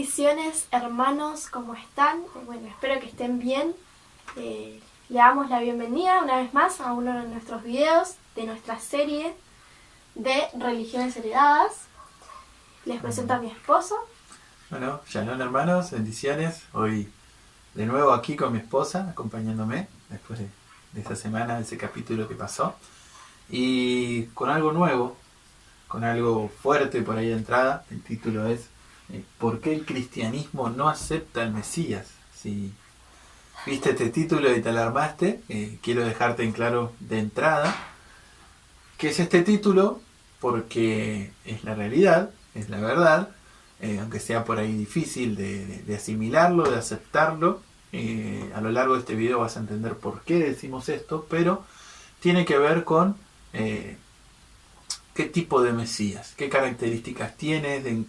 Bendiciones, hermanos, ¿cómo están? Bueno, espero que estén bien. Le damos la bienvenida una vez más a uno de nuestros videos de nuestra serie de religiones heredadas. Les presento a mi esposo. Bueno, shalom, hermanos, bendiciones. Hoy de nuevo aquí con mi esposa, acompañándome después de esa semana, de ese capítulo que pasó. Y con algo nuevo, con algo fuerte por ahí de entrada. El título es ¿por qué el cristianismo no acepta al Mesías? Si viste este título y te alarmaste, quiero dejarte en claro de entrada qué es este título, porque es la realidad, es la verdad, aunque sea por ahí difícil de asimilarlo, de aceptarlo. A lo largo de este video vas a entender por qué decimos esto, pero tiene que ver con qué tipo de Mesías, qué características tiene, en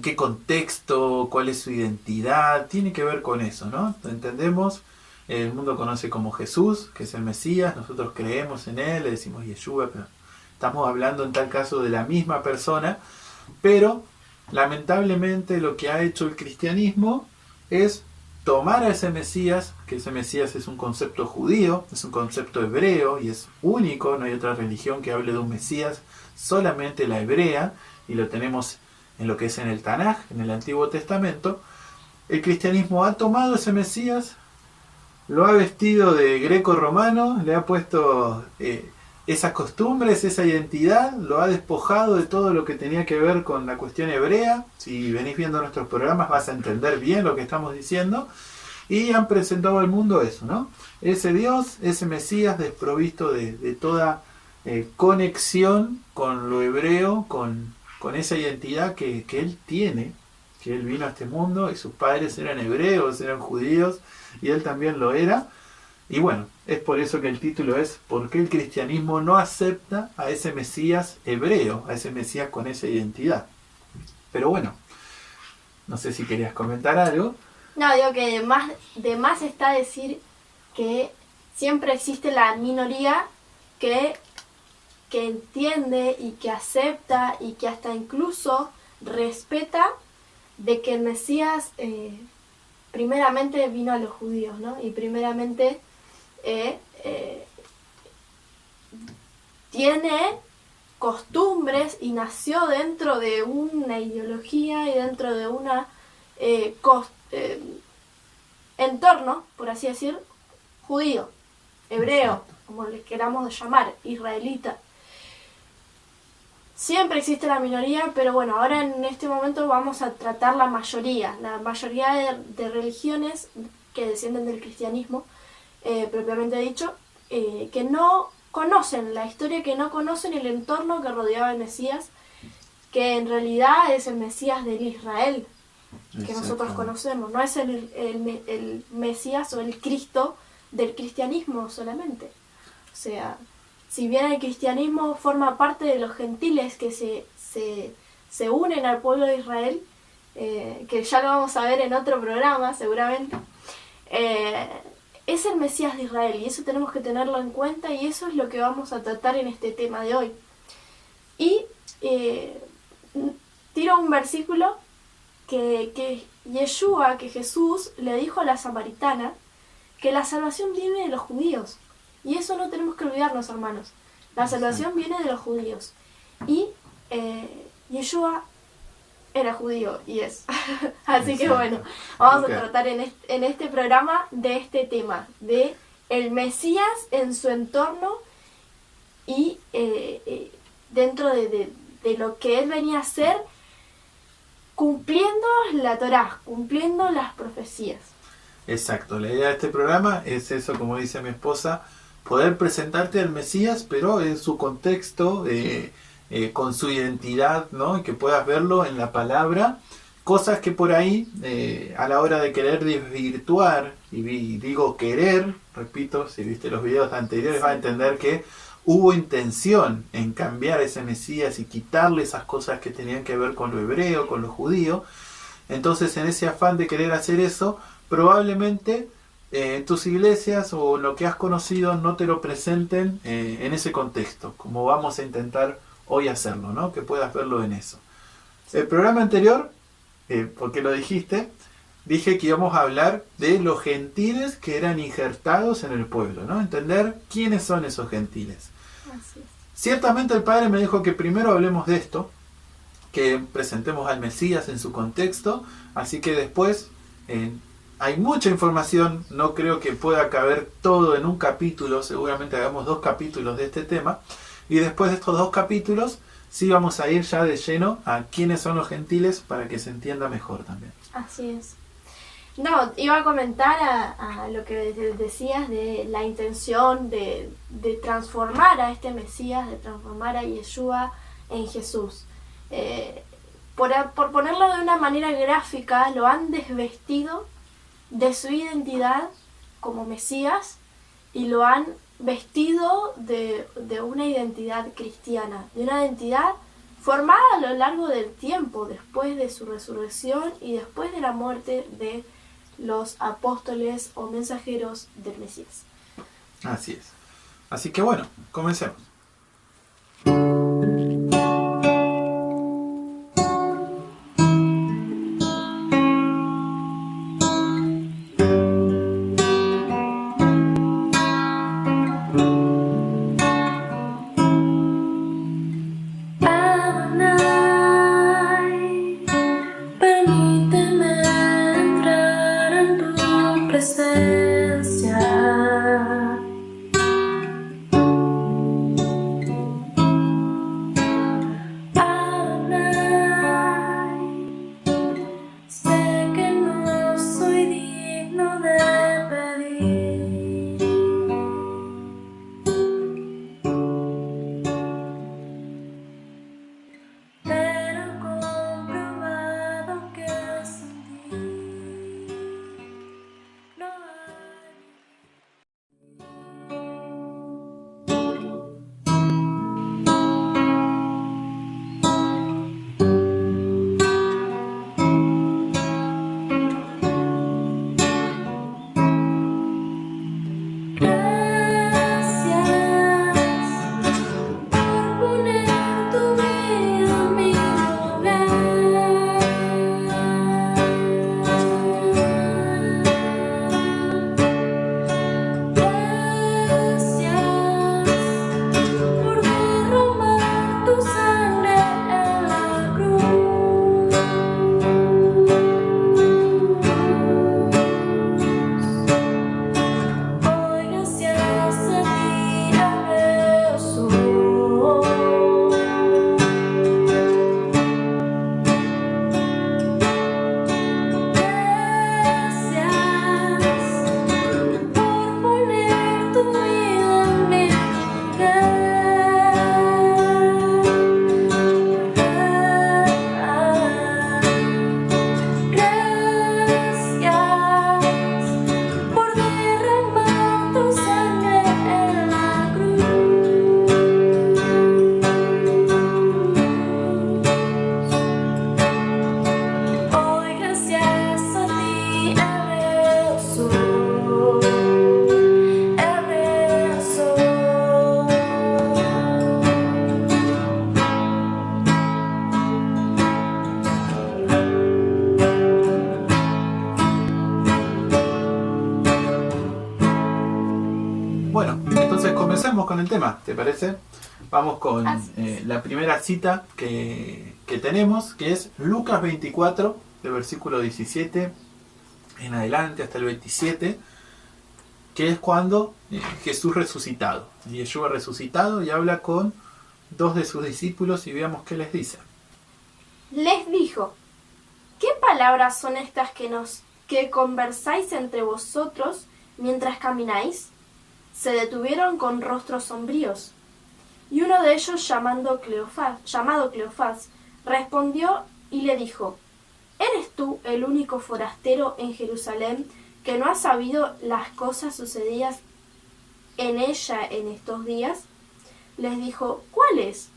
qué contexto, cuál es su identidad. Tiene que ver con eso, ¿no? Entendemos, el mundo conoce como Jesús, que es el Mesías, nosotros creemos en él, le decimos Yeshua, pero estamos hablando en tal caso de la misma persona. Pero lamentablemente lo que ha hecho el cristianismo es tomar a ese Mesías, que ese Mesías es un concepto judío, es un concepto hebreo y es único, no hay otra religión que hable de un Mesías, solamente la hebrea, y lo tenemos en lo que es en el Tanaj, en el Antiguo Testamento. El cristianismo ha tomado ese Mesías, lo ha vestido de greco-romano, le ha puesto esas costumbres, esa identidad, lo ha despojado de todo lo que tenía que ver con la cuestión hebrea. Si venís viendo nuestros programas vas a entender bien lo que estamos diciendo. Y han presentado al mundo eso, ¿no? Ese Dios, ese Mesías desprovisto de toda conexión con lo hebreo, con esa identidad que él tiene, que él vino a este mundo y sus padres eran hebreos, eran judíos, y él también lo era. Y bueno, es por eso que el título es ¿por qué el cristianismo no acepta a ese Mesías hebreo, a ese Mesías con esa identidad? Pero bueno, no sé si querías comentar algo. No, digo que de más está decir que siempre existe la minoría que entiende y que acepta y que hasta incluso respeta de que el Mesías primeramente vino a los judíos, ¿no? Y primeramente tiene costumbres y nació dentro de una ideología y dentro de una entorno, por así decir, judío, hebreo, exacto, como les queramos llamar, israelita. Siempre existe la minoría, pero bueno, ahora en este momento vamos a tratar la mayoría de religiones que descienden del cristianismo, propiamente dicho, que no conocen la historia, que no conocen el entorno que rodeaba al Mesías, que en realidad es el Mesías del Israel que nosotros conocemos, no es el Mesías o el Cristo del cristianismo solamente. O sea, si bien el cristianismo forma parte de los gentiles que se unen al pueblo de Israel, que ya lo vamos a ver en otro programa seguramente, es el Mesías de Israel, y eso tenemos que tenerlo en cuenta, y eso es lo que vamos a tratar en este tema de hoy. Y tiro un versículo que Yeshua, que Jesús le dijo a la samaritana que la salvación viene de los judíos. Y eso no tenemos que olvidarnos, hermanos. La salvación viene de los judíos. Y Yeshua era judío y es. Así que bueno, vamos a tratar en este programa de este tema, de el Mesías en su entorno y dentro de lo que él venía a hacer, cumpliendo la Torá, cumpliendo las profecías. Exacto, la idea de este programa es eso, como dice mi esposa, poder presentarte al Mesías, pero en su contexto, con su identidad, ¿no? Y que puedas verlo en la palabra, cosas que por ahí, a la hora de querer desvirtuar, y digo querer, repito, si viste los videos anteriores, sí, vas a entender que hubo intención en cambiar ese Mesías y quitarle esas cosas que tenían que ver con lo hebreo, con lo judío. Entonces, en ese afán de querer hacer eso, probablemente tus iglesias o lo que has conocido no te lo presenten en ese contexto, como vamos a intentar hoy hacerlo, ¿no? Que puedas verlo en eso. El programa anterior ¿por qué lo dijiste? Dije que íbamos a hablar de los gentiles que eran injertados en el pueblo, ¿no? Entender quiénes son esos gentiles. Así es. Ciertamente el Padre me dijo que primero hablemos de esto, que presentemos al Mesías en su contexto, así que después hay mucha información, no creo que pueda caber todo en un capítulo, seguramente hagamos 2 capítulos de este tema, y después de estos 2 capítulos sí vamos a ir ya de lleno a quiénes son los gentiles para que se entienda mejor también. Así es. No, iba a comentar a lo que decías de la intención de transformar a este Mesías, de transformar a Yeshua en Jesús. Por ponerlo de una manera gráfica, lo han desvestido de su identidad como Mesías y lo han vestido de una identidad cristiana, de una identidad formada a lo largo del tiempo, después de su resurrección y después de la muerte de los apóstoles o mensajeros del Mesías. Así es. Así que bueno, comencemos. Con el tema, ¿te parece? Vamos con la primera cita que tenemos, que es Lucas 24, del versículo 17 en adelante hasta el 27, que es cuando Jesús resucitado, Yeshua resucitado, y habla con 2 de sus discípulos y veamos qué les dice. Les dijo: ¿qué palabras son estas que conversáis entre vosotros mientras camináis? Se detuvieron con rostros sombríos. Y uno de ellos, llamado Cleofás, respondió y le dijo: ¿eres tú el único forastero en Jerusalén que no ha sabido las cosas sucedidas en ella en estos días? Les dijo: ¿cuáles?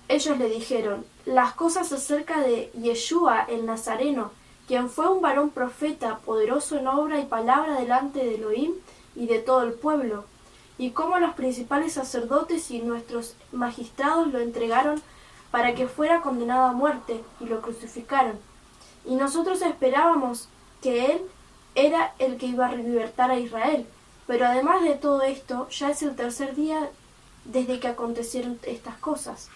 Ellos le dijeron: las cosas acerca de Yeshua el Nazareno, quien fue un varón profeta, poderoso en obra y palabra delante de Elohim y de todo el pueblo, y cómo los principales sacerdotes y nuestros magistrados lo entregaron para que fuera condenado a muerte, y lo crucificaron. y nosotros esperábamos que Él era el que iba a libertar a Israel. Pero además de todo esto, ya es el tercer día desde que acontecieron estas cosas.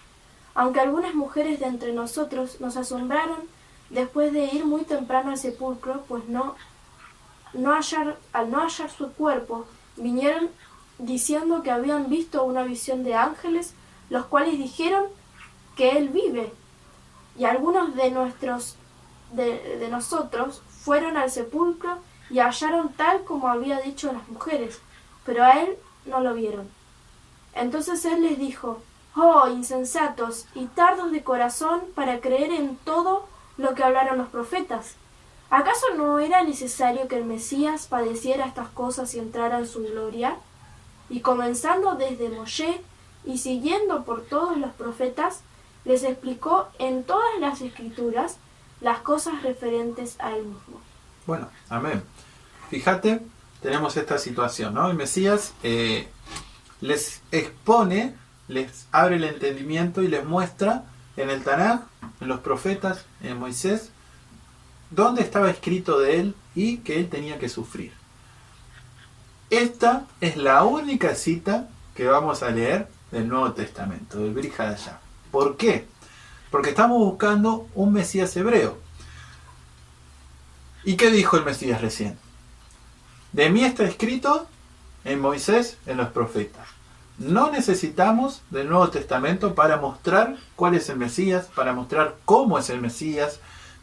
Aunque algunas mujeres de entre nosotros nos asombraron después de ir muy temprano al sepulcro, pues al no hallar su cuerpo, vinieron diciendo que habían visto una visión de ángeles, los cuales dijeron que Él vive. Y algunos de nosotros fueron al sepulcro y hallaron tal como había dicho las mujeres, pero a Él no lo vieron. Entonces Él les dijo: «Oh, insensatos y tardos de corazón para creer en todo lo que hablaron los profetas. ¿Acaso no era necesario que el Mesías padeciera estas cosas y entrara en su gloria?» Y comenzando desde Moshe y siguiendo por todos los profetas, les explicó en todas las escrituras las cosas referentes a Él mismo. Bueno, amén. Fíjate, tenemos esta situación, ¿no? El Mesías les expone, les abre el entendimiento y les muestra en el Tanaj, en los profetas, en Moisés, dónde estaba escrito de Él y que Él tenía que sufrir. Esta es la única cita que vamos a leer del Nuevo Testamento, del Brit Hadashah. ¿Por qué? Porque estamos buscando un Mesías hebreo. ¿Y qué dijo el Mesías recién? De mí está escrito en Moisés, en los profetas. No necesitamos del Nuevo Testamento para mostrar cuál es el Mesías, para mostrar cómo es el Mesías,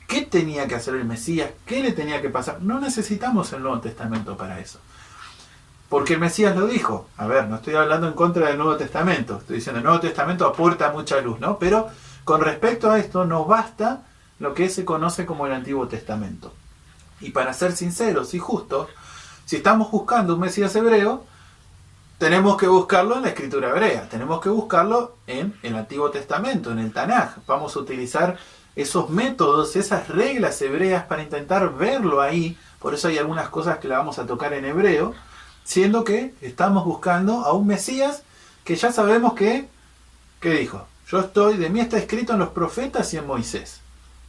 qué tenía que hacer el Mesías, qué le tenía que pasar. No necesitamos el Nuevo Testamento para eso. Porque el Mesías lo dijo. A ver, no estoy hablando en contra del Nuevo Testamento. Estoy diciendo, el Nuevo Testamento aporta mucha luz, ¿no? Pero con respecto a esto, nos basta lo que se conoce como el Antiguo Testamento. Y para ser sinceros y justos, si estamos buscando un Mesías hebreo, tenemos que buscarlo en la escritura hebrea. Tenemos que buscarlo en el Antiguo Testamento, en el Tanaj. Vamos a utilizar esos métodos, esas reglas hebreas para intentar verlo ahí. Por eso hay algunas cosas que la vamos a tocar en hebreo, siendo que estamos buscando a un Mesías que ya sabemos que, ¿qué dijo? De mí está escrito en los profetas y en Moisés.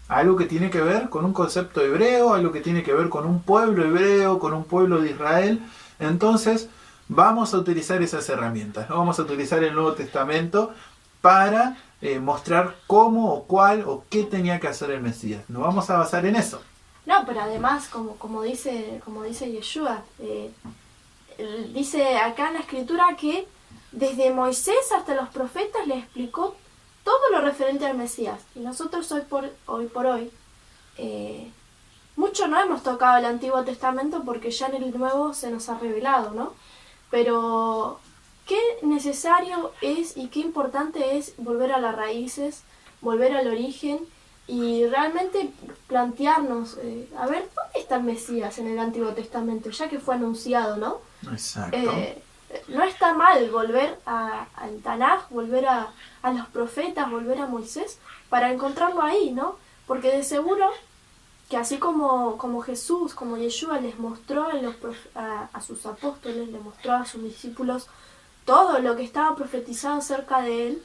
Algo que tiene que ver con un concepto hebreo, algo que tiene que ver con un pueblo hebreo, con un pueblo de Israel. Entonces, vamos a utilizar esas herramientas, ¿no? Vamos a utilizar el Nuevo Testamento para mostrar cómo o cuál o qué tenía que hacer el Mesías. Nos vamos a basar en eso. No, pero además, como dice Yeshua, dice acá en la escritura que desde Moisés hasta los profetas le explicó todo lo referente al Mesías. Y nosotros hoy por hoy mucho no hemos tocado el Antiguo Testamento porque ya en el Nuevo se nos ha revelado, ¿no? Pero qué necesario es y qué importante es volver a las raíces, volver al origen y realmente plantearnos, a ver, ¿dónde está el Mesías en el Antiguo Testamento? Ya que fue anunciado, ¿no? Exacto. No está mal volver al Tanaj, volver a los profetas, volver a Moisés, para encontrarlo ahí, ¿no? Porque de seguro que así como Jesús, como Yeshua les mostró a sus apóstoles, les mostró a sus discípulos todo lo que estaba profetizado acerca de él,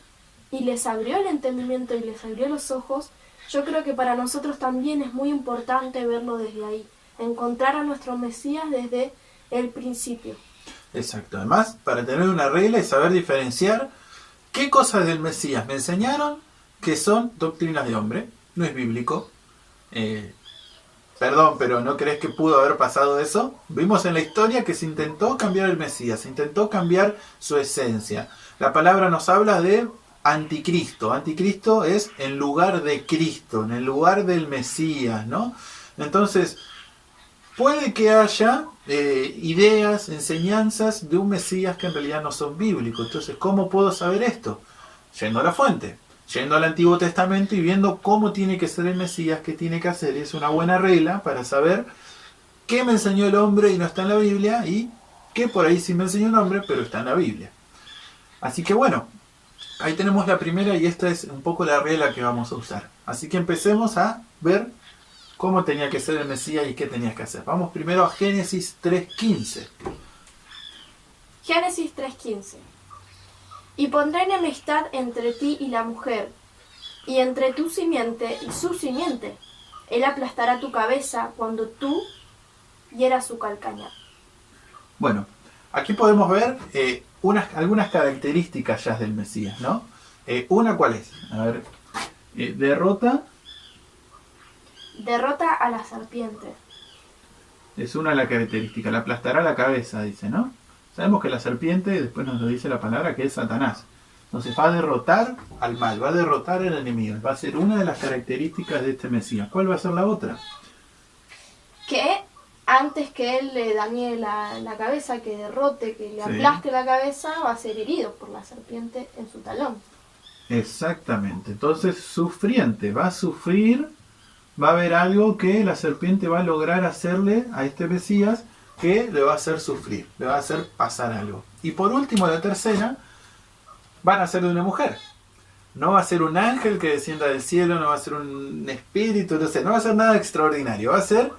y les abrió el entendimiento y les abrió los ojos, yo creo que para nosotros también es muy importante verlo desde ahí, encontrar a nuestro Mesías desde el principio. Exacto. Además, para tener una regla y saber diferenciar qué cosas del Mesías me enseñaron que son doctrinas de hombre, no es bíblico. Perdón, pero ¿no crees que pudo haber pasado eso? Vimos en la historia que se intentó cambiar el Mesías, se intentó cambiar su esencia. La palabra nos habla de anticristo. Anticristo es en lugar de Cristo, en el lugar del Mesías, ¿no? Entonces, puede que haya ideas, enseñanzas de un Mesías que en realidad no son bíblicos. Entonces, ¿cómo puedo saber esto? Yendo a la fuente, yendo al Antiguo Testamento y viendo cómo tiene que ser el Mesías, qué tiene que hacer. Es una buena regla para saber qué me enseñó el hombre y no está en la Biblia, y qué por ahí sí me enseñó el hombre, pero está en la Biblia. Así que bueno, ahí tenemos la primera y esta es un poco la regla que vamos a usar. Así que empecemos a ver cómo tenía que ser el Mesías y qué tenía que hacer. Vamos primero a Génesis 3.15. Génesis 3.15. Y pondré enemistad entre ti y la mujer, y entre tu simiente y su simiente. Él aplastará tu cabeza cuando tú hieras su calcañar. Bueno, aquí podemos ver algunas características ya del Mesías, ¿no? Una, ¿cuál es? A ver, derrota a la serpiente. es una de las características. Le aplastará la cabeza, dice, ¿no? Sabemos que la serpiente, después nos lo dice la palabra, que es Satanás. Entonces va a derrotar al mal, va a derrotar al enemigo. Va a ser una de las características de este Mesías. ¿Cuál va a ser la otra? Que antes que él le dañe la cabeza, que derrote, que le aplaste la cabeza, va a ser herido por la serpiente en su talón. Exactamente. Entonces, sufriente, va a sufrir, va a haber algo que la serpiente va a lograr hacerle a este Mesías que le va a hacer sufrir, le va a hacer pasar algo. Y por último, la tercera, van a ser de una mujer. No va a ser un ángel que descienda del cielo, no va a ser un espíritu, no va a ser nada extraordinario, va a ser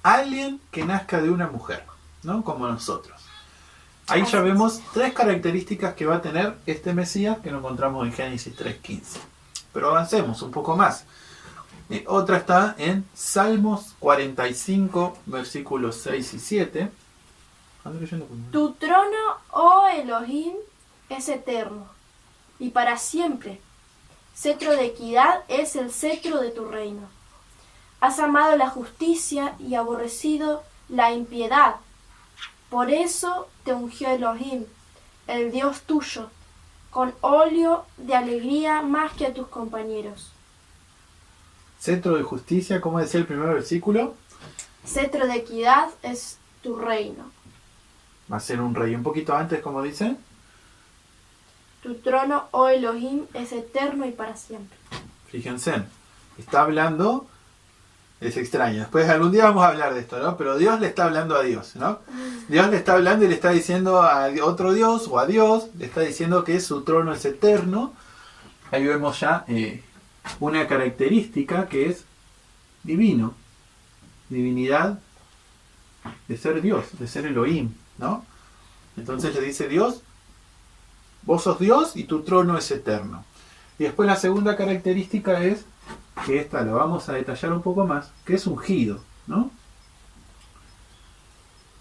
alguien que nazca de una mujer, ¿no? Como nosotros. Ahí ya vemos 3 características que va a tener este Mesías que nos encontramos en Génesis 3:15. Pero avancemos un poco más. Otra está en Salmos 45, versículos 6 y 7. Tu trono, oh Elohim, es eterno y para siempre. Cetro de equidad es el cetro de tu reino. Has amado la justicia y aborrecido la impiedad. Por eso te ungió Elohim, el Dios tuyo, con óleo de alegría más que a tus compañeros. Cetro de justicia, ¿cómo decía el primer versículo? Cetro de equidad es tu reino. Va a ser un rey. Un poquito antes, como dice. Tu trono, oh Elohim, es eterno y para siempre. Fíjense, está hablando, es extraño. Después algún día vamos a hablar de esto, ¿no? Pero Dios le está hablando a Dios, ¿no? Dios le está hablando y le está diciendo a otro Dios o a Dios, le está diciendo que su trono es eterno. Ahí vemos ya una característica que es divino, divinidad de ser Dios, de ser Elohim, ¿no? Entonces le dice Dios, vos sos Dios y tu trono es eterno. Y después la segunda característica es, que esta la vamos a detallar un poco más, que es ungido, ¿no?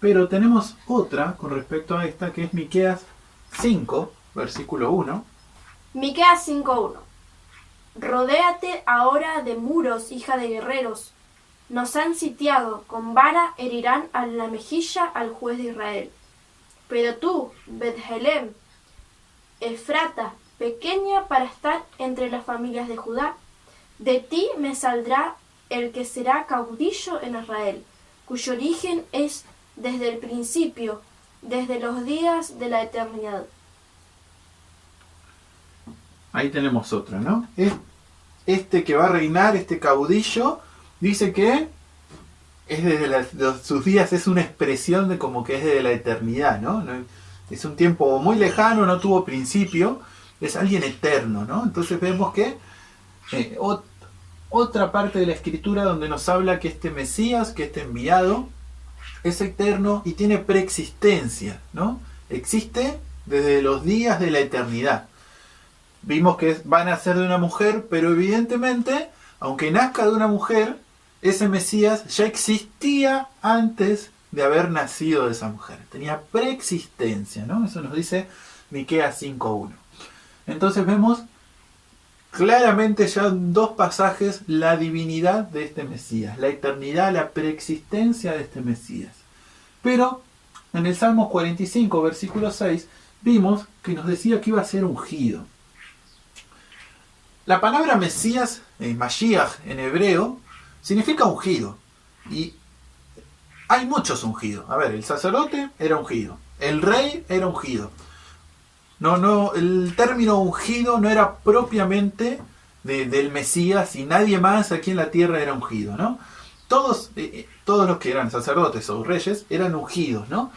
Pero tenemos otra con respecto a esta, que es Miqueas 5, versículo 1. Miqueas 5:1. Rodéate ahora de muros, hija de guerreros. Nos han sitiado, con vara herirán a la mejilla al juez de Israel. Pero tú, Bethelem, Efrata, pequeña para estar entre las familias de Judá, de ti me saldrá el que será caudillo en Israel, cuyo origen es desde el principio, desde los días de la eternidad. Ahí tenemos otra, ¿no? Este que va a reinar, este caudillo, dice que es desde sus días, es una expresión de como que es desde la eternidad, ¿no? Es un tiempo muy lejano, no tuvo principio, es alguien eterno, ¿no? Entonces vemos que otra parte de la escritura donde nos habla que este Mesías, que este enviado, es eterno y tiene preexistencia, ¿no? Existe desde los días de la eternidad. Vimos que van a ser de una mujer, pero evidentemente, aunque nazca de una mujer, ese Mesías ya existía antes de haber nacido de esa mujer. Tenía preexistencia, ¿no? Eso nos dice Miqueas 5:1. Entonces vemos claramente ya en 2 pasajes la divinidad de este Mesías, la eternidad, la preexistencia de este Mesías. Pero en el Salmo 45, versículo 6, vimos que nos decía que iba a ser ungido. La palabra Mesías, Mashiach en hebreo, significa ungido. Y hay muchos ungidos. A ver, el sacerdote era ungido. El rey era ungido. El término ungido no era propiamente del Mesías y nadie más aquí en la tierra era ungido, ¿no? Todos los que eran sacerdotes o reyes eran ungidos, ¿no?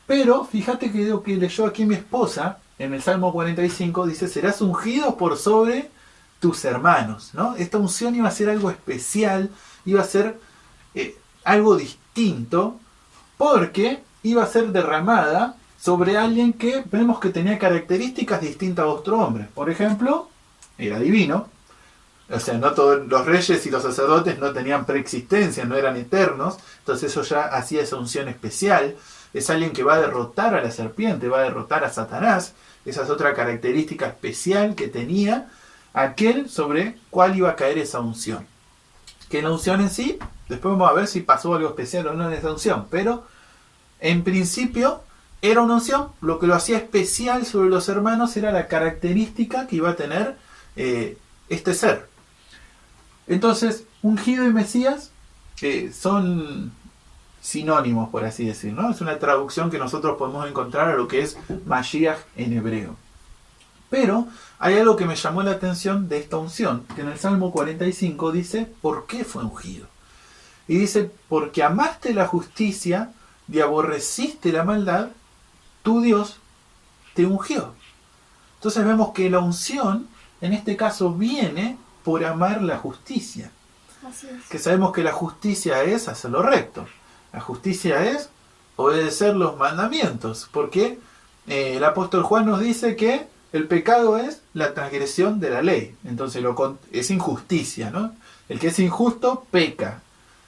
Pero fíjate que lo que leyó aquí mi esposa en el Salmo 45 dice: serás ungido por sobre tus hermanos, ¿no? Esta unción iba a ser algo especial, iba a ser algo distinto, porque iba a ser derramada sobre alguien que vemos que tenía características distintas a otro hombre. Por ejemplo, era divino, O sea, no todos los reyes y los sacerdotes no tenían preexistencia, no eran eternos, entonces eso ya hacía esa unción especial. Es alguien que va a derrotar a la serpiente, va a derrotar a Satanás. Esa es otra característica especial que tenía aquel sobre cuál iba a caer esa unción. Que la unción en sí, después vamos a ver si pasó algo especial o no en esa unción, pero en principio era una unción. Lo que lo hacía especial sobre los hermanos era la característica que iba a tener este ser. Entonces, ungido y Mesías son sinónimos, por así decir, ¿no? Es una traducción que nosotros podemos encontrar a lo que es Mashiach en hebreo. Pero hay algo que me llamó la atención de esta unción, que en el Salmo 45 dice, ¿por qué fue ungido? Y dice, porque amaste la justicia y aborreciste la maldad, tu Dios te ungió. Entonces vemos que la unción, en este caso, viene por amar la justicia. Así es. Que sabemos que la justicia es hacer lo recto. La justicia es obedecer los mandamientos. Porque el apóstol Juan nos dice que el pecado es la transgresión de la ley. Entonces es injusticia, ¿no? El que es injusto peca,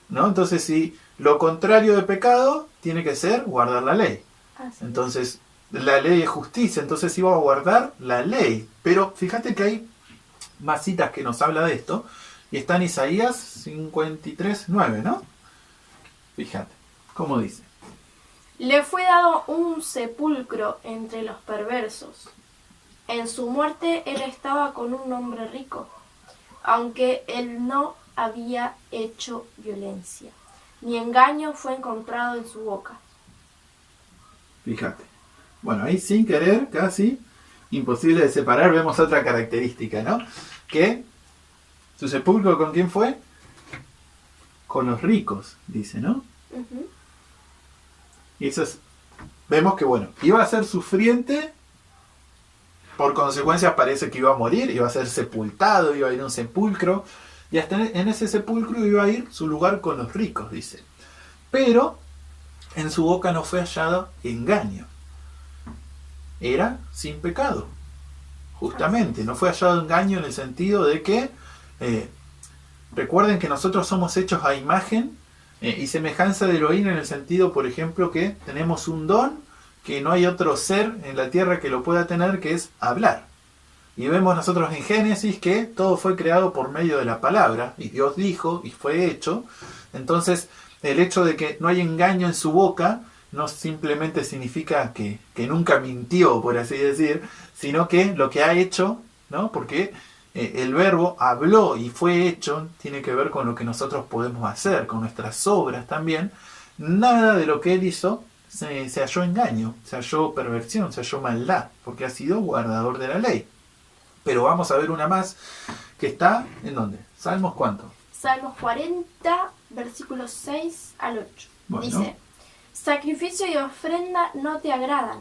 ¿no? Entonces si lo contrario de pecado tiene que ser guardar la ley. Así Entonces la ley es justicia. Entonces iba a guardar la ley. Pero fíjate que hay más citas que nos habla de esto, y está en Isaías 53, 9, ¿no? Fíjate, ¿cómo dice? Le fue dado un sepulcro entre los perversos. En su muerte él estaba con un hombre rico, aunque él no había hecho violencia, ni engaño fue encontrado en su boca. Fíjate. Bueno, ahí sin querer, casi imposible de separar, vemos otra característica, ¿no? Que su sepulcro, ¿con quién fue? Con los ricos, dice, ¿no? Uh-huh. Y eso es, vemos que, bueno, iba a ser sufriente, por consecuencia parece que iba a morir, iba a ser sepultado, iba a ir a un sepulcro, y hasta en ese sepulcro iba a ir su lugar con los ricos, dice. Pero en su boca no fue hallado engaño. Era sin pecado. Justamente, no fue hallado engaño en el sentido de que recuerden que nosotros somos hechos a imagen y semejanza de Elohim, en el sentido, por ejemplo, que tenemos un don que no hay otro ser en la tierra que lo pueda tener, que es hablar. Y vemos nosotros en Génesis que todo fue creado por medio de la palabra, y Dios dijo y fue hecho. Entonces el hecho de que no hay engaño en su boca no simplemente significa que nunca mintió, por así decir, sino que lo que ha hecho, ¿no? Porque el verbo habló y fue hecho, tiene que ver con lo que nosotros podemos hacer, con nuestras obras también. Nada de lo que él hizo se halló engaño, se halló perversión, se halló maldad, porque ha sido guardador de la ley. Pero vamos a ver una más que está, ¿en dónde? ¿Salmos cuánto? Salmos 40, versículos 6 al 8. Bueno. Dice, sacrificio y ofrenda no te agradan.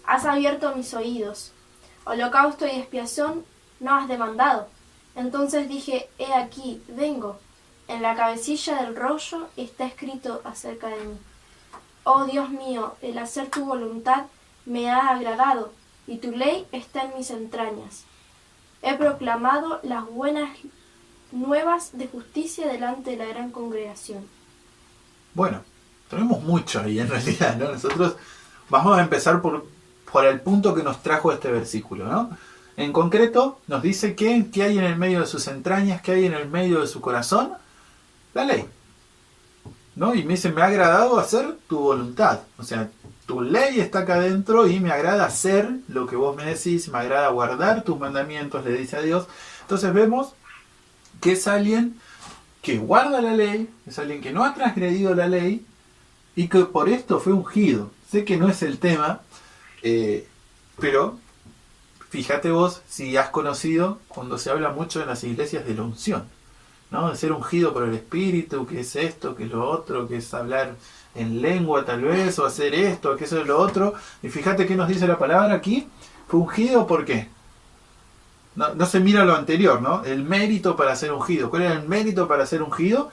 Has abierto mis oídos. Holocausto y expiación no has demandado. Entonces dije, he aquí, vengo. En la cabecilla del rollo está escrito acerca de mí. Oh Dios mío, el hacer tu voluntad me ha agradado, y tu ley está en mis entrañas. He proclamado las buenas nuevas de justicia delante de la gran congregación. Bueno, tenemos mucho ahí en realidad, ¿no? Nosotros vamos a empezar por el punto que nos trajo este versículo, ¿no? En concreto, nos dice que ¿qué hay en el medio de sus entrañas? ¿Qué hay en el medio de su corazón? La ley, ¿no? Y me dice, me ha agradado hacer tu voluntad. O sea, tu ley está acá adentro y me agrada hacer lo que vos me decís, me agrada guardar tus mandamientos, le dice a Dios. Entonces vemos que es alguien que guarda la ley, es alguien que no ha transgredido la ley y que por esto fue ungido. Sé que no es el tema, pero fíjate vos si has conocido cuando se habla mucho en las iglesias de la unción, ¿no? De ser ungido por el Espíritu, que es esto, que es lo otro, que es hablar en lengua tal vez, o hacer esto, que eso es lo otro. Y fíjate qué nos dice la palabra aquí. Fue ungido, ¿por qué? No se mira lo anterior, ¿no? El mérito para ser ungido. ¿Cuál era el mérito para ser ungido?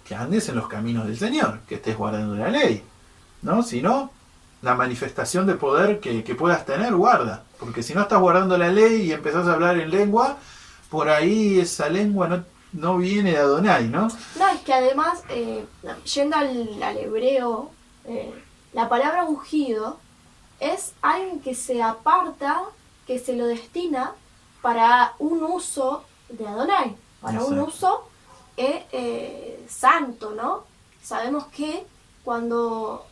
Que andes en los caminos del Señor, que estés guardando la ley, ¿no? Si no, la manifestación de poder que puedas tener, guarda. Porque si no estás guardando la ley y empezás a hablar en lengua, por ahí esa lengua no viene de Adonai, ¿no? No, es que además, yendo al hebreo, la palabra ungido es alguien que se aparta, que se lo destina para un uso de Adonai, para un uso santo, ¿no? Sabemos que cuando,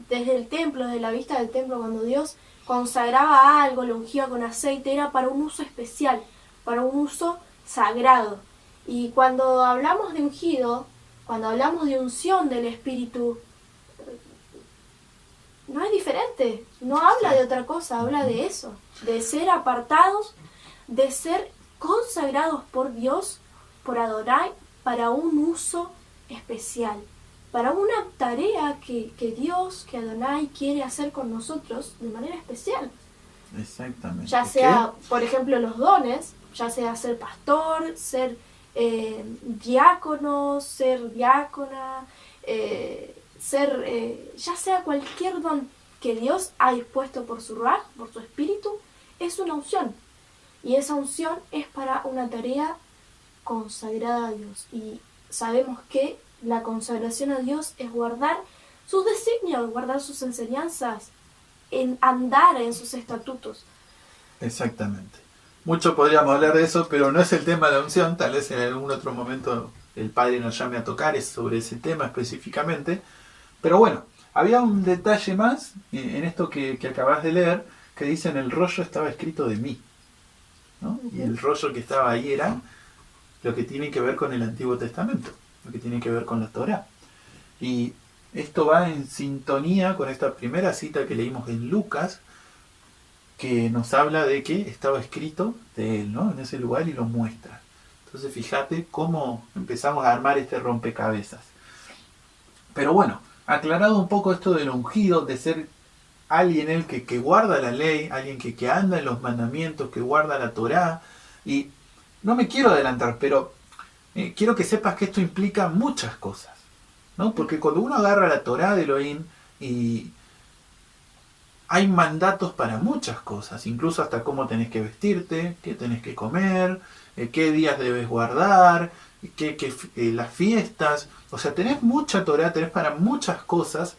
desde el templo, desde la vista del templo, cuando Dios consagraba algo, lo ungía con aceite, era para un uso especial, para un uso sagrado. Y cuando hablamos de ungido, cuando hablamos de unción del Espíritu, no es diferente, no habla de otra cosa, habla de eso, de ser apartados, de ser consagrados por Dios, por Adonai, para un uso especial, para una tarea que Dios, que Adonai quiere hacer con nosotros de manera especial. Exactamente. Ya sea, por ejemplo, los dones, ya sea ser pastor, ser diácono, ser diácona, ya sea cualquier don que Dios ha dispuesto por su Ruaj, por su Espíritu, es una unción. Y esa unción es para una tarea consagrada a Dios. Y sabemos que la consagración a Dios es guardar sus designios, guardar sus enseñanzas, en andar en sus estatutos. Exactamente. Mucho podríamos hablar de eso, pero no es el tema de la unción. Tal vez en algún otro momento el Padre nos llame a tocar sobre ese tema específicamente. Pero bueno, había un detalle más en esto que acabas de leer, que dice: en el rollo estaba escrito de mí, ¿no? Y el rollo que estaba ahí era lo que tiene que ver con el Antiguo Testamento, lo que tiene que ver con la Torá. Y esto va en sintonía con esta primera cita que leímos en Lucas, que nos habla de que estaba escrito de él, ¿no? En ese lugar, y lo muestra. Entonces fíjate cómo empezamos a armar este rompecabezas. Pero bueno, aclarado un poco esto del ungido, de ser alguien el que guarda la ley, alguien que anda en los mandamientos, que guarda la Torá. Y no me quiero adelantar, pero quiero que sepas que esto implica muchas cosas, ¿no? Porque cuando uno agarra la Torá de Elohim, y hay mandatos para muchas cosas, incluso hasta cómo tenés que vestirte, qué tenés que comer, qué días debes guardar, las fiestas. O sea, tenés mucha Torá, tenés para muchas cosas.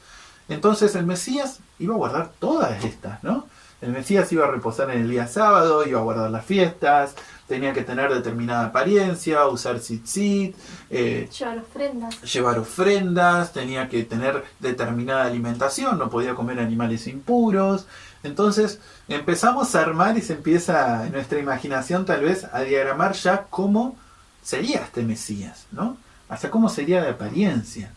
Entonces el Mesías iba a guardar todas estas, ¿no? El Mesías iba a reposar en el día sábado, iba a guardar las fiestas, tenía que tener determinada apariencia, usar tzitzit, llevar ofrendas, tenía que tener determinada alimentación, no podía comer animales impuros. Entonces empezamos a armar y se empieza en nuestra imaginación tal vez a diagramar ya cómo sería este Mesías, ¿no? Hasta cómo sería de apariencia,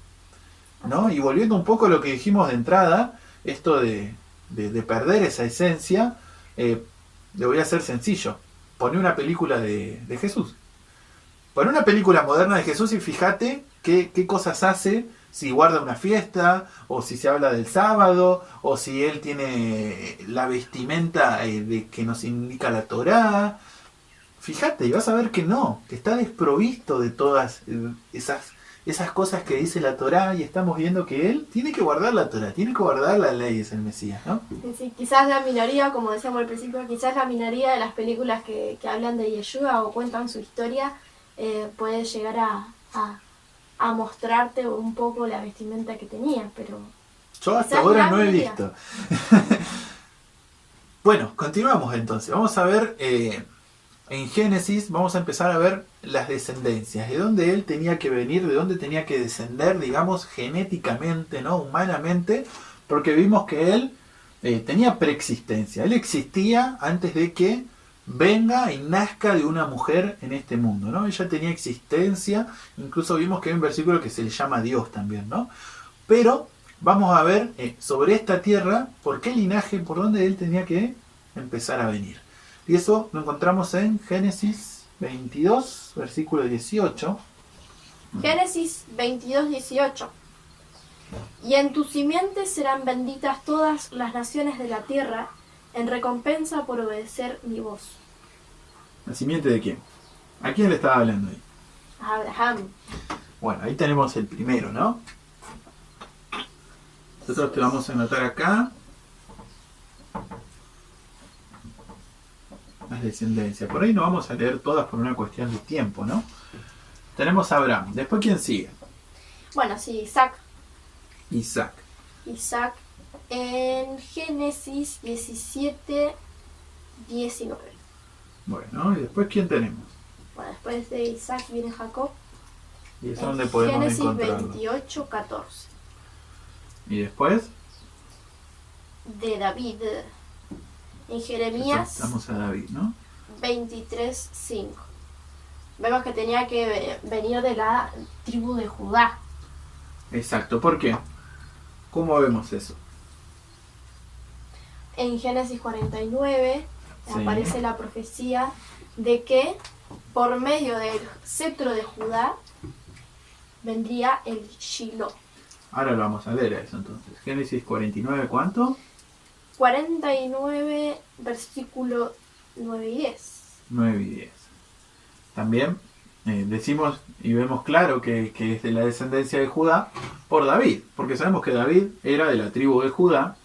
¿no? Y volviendo un poco a lo que dijimos de entrada, esto de perder esa esencia, le voy a hacer sencillo. Poné una película de Jesús. Poné una película moderna de Jesús y fíjate qué cosas hace, si guarda una fiesta, o si se habla del sábado, o si él tiene la vestimenta de que nos indica la Torá. Fíjate y vas a ver que no, que está desprovisto de todas esas cosas que dice la Torá, y estamos viendo que él tiene que guardar la Torá, tiene que guardar las leyes, el Mesías, ¿no? Sí, quizás la minoría, como decíamos al principio, quizás la minoría de las películas que hablan de Yeshua o cuentan su historia puede llegar a mostrarte un poco la vestimenta que tenía, pero yo hasta ahora no he visto. Bueno, continuamos entonces. Vamos a ver en Génesis, vamos a empezar a ver las descendencias, de dónde él tenía que venir, de dónde tenía que descender, digamos, genéticamente, ¿no? Humanamente, porque vimos que él tenía preexistencia, él existía antes de que venga y nazca de una mujer en este mundo, ¿no? Ella tenía existencia, incluso vimos que hay un versículo que se le llama Dios también, ¿no? Pero vamos a ver sobre esta tierra, por qué linaje, por dónde él tenía que empezar a venir. Y eso lo encontramos en Génesis 22, versículo 18. Génesis 22, 18. Y en tu simiente serán benditas todas las naciones de la tierra, en recompensa por obedecer mi voz. ¿La simiente de quién? ¿A quién le estaba hablando ahí? A Abraham. Bueno, ahí tenemos el primero, ¿no? Nosotros te vamos a anotar acá. las descendencias. Por ahí no vamos a leer todas por una cuestión de tiempo, ¿no? Tenemos a Abraham. Después, ¿quién sigue? Bueno, sí, Isaac. Isaac. Isaac en Génesis 17, 19. Bueno, ¿y después quién tenemos? Bueno, después de Isaac viene Jacob. ¿Y es donde podemos Génesis encontrarlo? 28, 14. ¿Y después? De David en Jeremías Estamos a David, ¿no? 23, 5. Vemos que tenía que venir de la tribu de Judá. Exacto. ¿Por qué? ¿Cómo vemos eso? En Génesis 49 Sí. aparece la profecía de que por medio del cetro de Judá vendría el Shiloh. Ahora lo vamos a leer a eso entonces. Génesis 49, ¿cuánto? 49, versículo 9 y 10. 9 y 10. También decimos y vemos claro que es de la descendencia de Judá por David, porque sabemos que David era de la tribu de Judá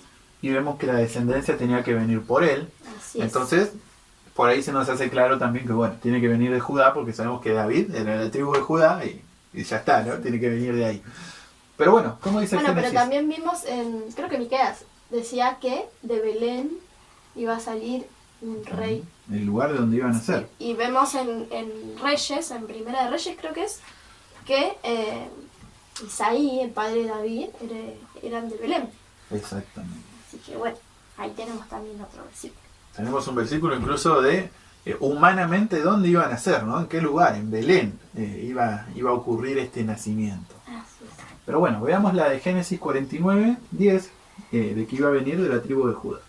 y vemos que la descendencia tenía que venir por él. Así es. Entonces, por ahí se nos hace claro también que, bueno, tiene que venir de Judá porque sabemos que David era de la tribu de Judá y ya está, ¿no? Tiene que venir de ahí. Pero bueno, ¿cómo dice Bueno, Génesis? pero también vimos creo que Miqueas decía que de Belén iba a salir un rey. El lugar de donde iban a ser. Y vemos en Reyes, en Primera de Reyes creo que es, que Isaí, el padre de David, eran de Belén. Exactamente. Así que bueno, ahí tenemos también otro versículo. Tenemos un versículo incluso de humanamente dónde iban a ser, ¿no? En qué lugar, en Belén iba a ocurrir este nacimiento. Así es. Pero bueno, veamos la de Génesis 49, 10, de que iba a venir de la tribu de Judá.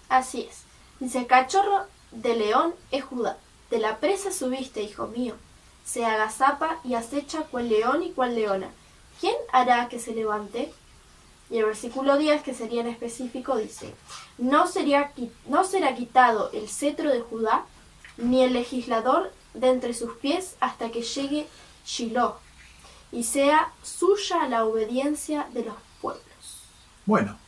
Así es. Dice, el cachorro de león es Judá. De la presa subiste, hijo mío. Se agazapa y acecha cual león y cual leona. ¿Quién hará que se levante? Y el versículo 10, que sería en específico, dice, no será quitado el cetro de Judá, ni el legislador de entre sus pies hasta que llegue Shiloh, y sea suya la obediencia de los pueblos. Bueno,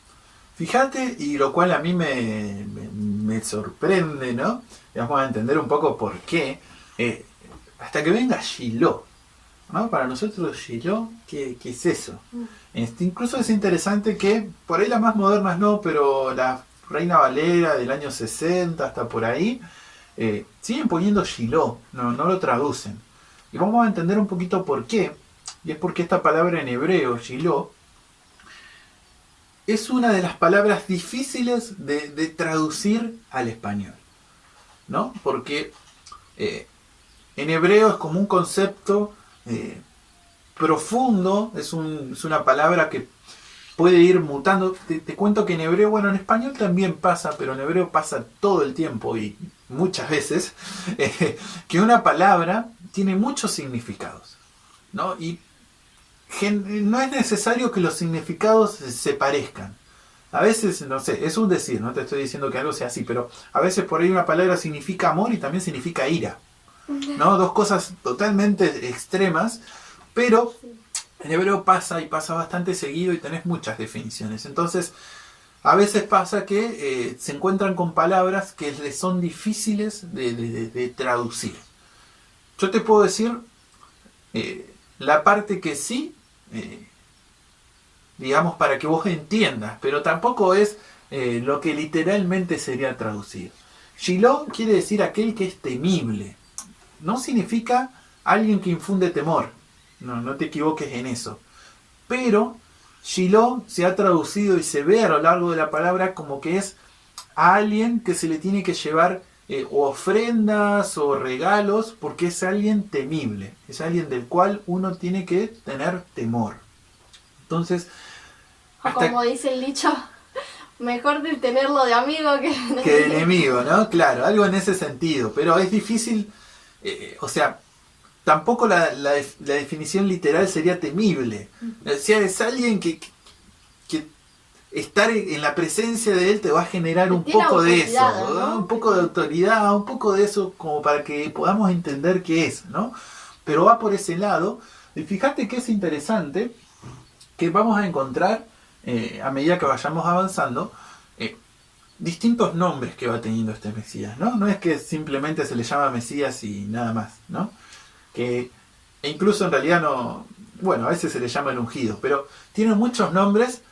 fíjate, y lo cual a mí me sorprende, ¿no? Y vamos a entender un poco por qué. Hasta que venga Shiloh, ¿no? Para nosotros Shiloh, ¿qué es eso? Incluso es interesante que, por ahí las más modernas no, pero la Reina Valera del año 60 hasta por ahí, siguen poniendo Shiloh, no lo traducen. Y vamos a entender un poquito por qué. Y es porque esta palabra en hebreo, Shiloh, es una de las palabras difíciles de traducir al español, ¿no? Porque en hebreo es como un concepto profundo, es una palabra que puede ir mutando. Te cuento que en hebreo, bueno, en español también pasa, pero en hebreo pasa todo el tiempo y muchas veces, que una palabra tiene muchos significados, ¿no? Y no es necesario que los significados se parezcan. A veces, no sé, es un decir, no te estoy diciendo que algo sea así, pero a veces por ahí una palabra significa amor y también significa ira, ¿no? Dos cosas totalmente extremas, pero en hebreo pasa y pasa bastante seguido y tenés muchas definiciones. Entonces, a veces pasa que se encuentran con palabras que les son difíciles de traducir. Yo te puedo decir la parte que sí, digamos, para que vos entiendas, pero tampoco es lo que literalmente sería traducir. Shiloh quiere decir aquel que es temible. No significa alguien que infunde temor. No te equivoques en eso. Pero Shiloh se ha traducido y se ve a lo largo de la palabra como que es a alguien que se le tiene que llevar o ofrendas o regalos porque es alguien temible. Es alguien del cual uno tiene que tener temor. Entonces, O como dice el dicho, mejor de tenerlo de amigo que de enemigo, ¿no? Claro, algo en ese sentido. Pero es difícil, o sea, tampoco la definición literal sería temible. O sea, es alguien que estar en la presencia de él te va a generar un poco de eso, ¿no? Un poco de autoridad, un poco de eso como para que podamos entender qué es, ¿no? Pero va por ese lado. Y fíjate que es interesante que vamos a encontrar, a medida que vayamos avanzando, distintos nombres que va teniendo este Mesías, ¿no? No es que simplemente se le llama Mesías y nada más, ¿no? E incluso en realidad no, bueno, a veces se le llama el ungido, pero tiene muchos nombres,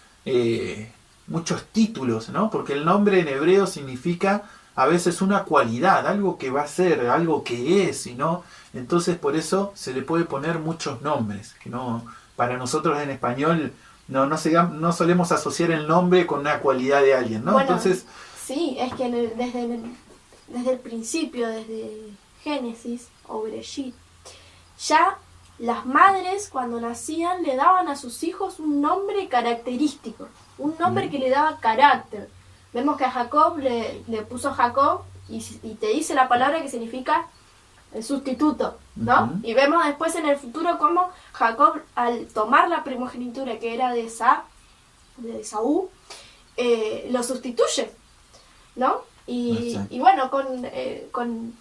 muchos títulos, ¿no? Porque el nombre en hebreo significa a veces una cualidad, algo que va a ser, algo que es, ¿no? Entonces por eso se le puede poner muchos nombres, que no, para nosotros en español no solemos asociar el nombre con una cualidad de alguien, ¿no? Bueno, Entonces, sí, es que desde el principio, desde Génesis o Bereshit, ya las madres cuando nacían le daban a sus hijos un nombre característico, un nombre que le daba carácter. Vemos que a Jacob le puso Jacob y te dice la palabra que significa el sustituto, ¿no? Y vemos después en el futuro cómo Jacob, al tomar la primogenitura que era de Esaú, lo sustituye, ¿no? Y bueno, con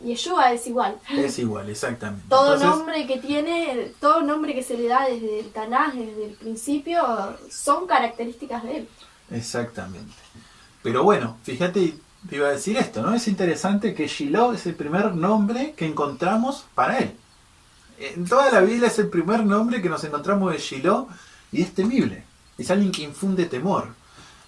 Yeshua es igual. Es igual, exactamente. Todo nombre que se le da desde el Tanaj, desde el principio, son características de él. Exactamente. Pero bueno, fíjate, te iba a decir esto, ¿no? Es interesante que Shiloh es el primer nombre que encontramos para él. En toda la Biblia es el primer nombre que nos encontramos de Shiloh y es temible. Es alguien que infunde temor.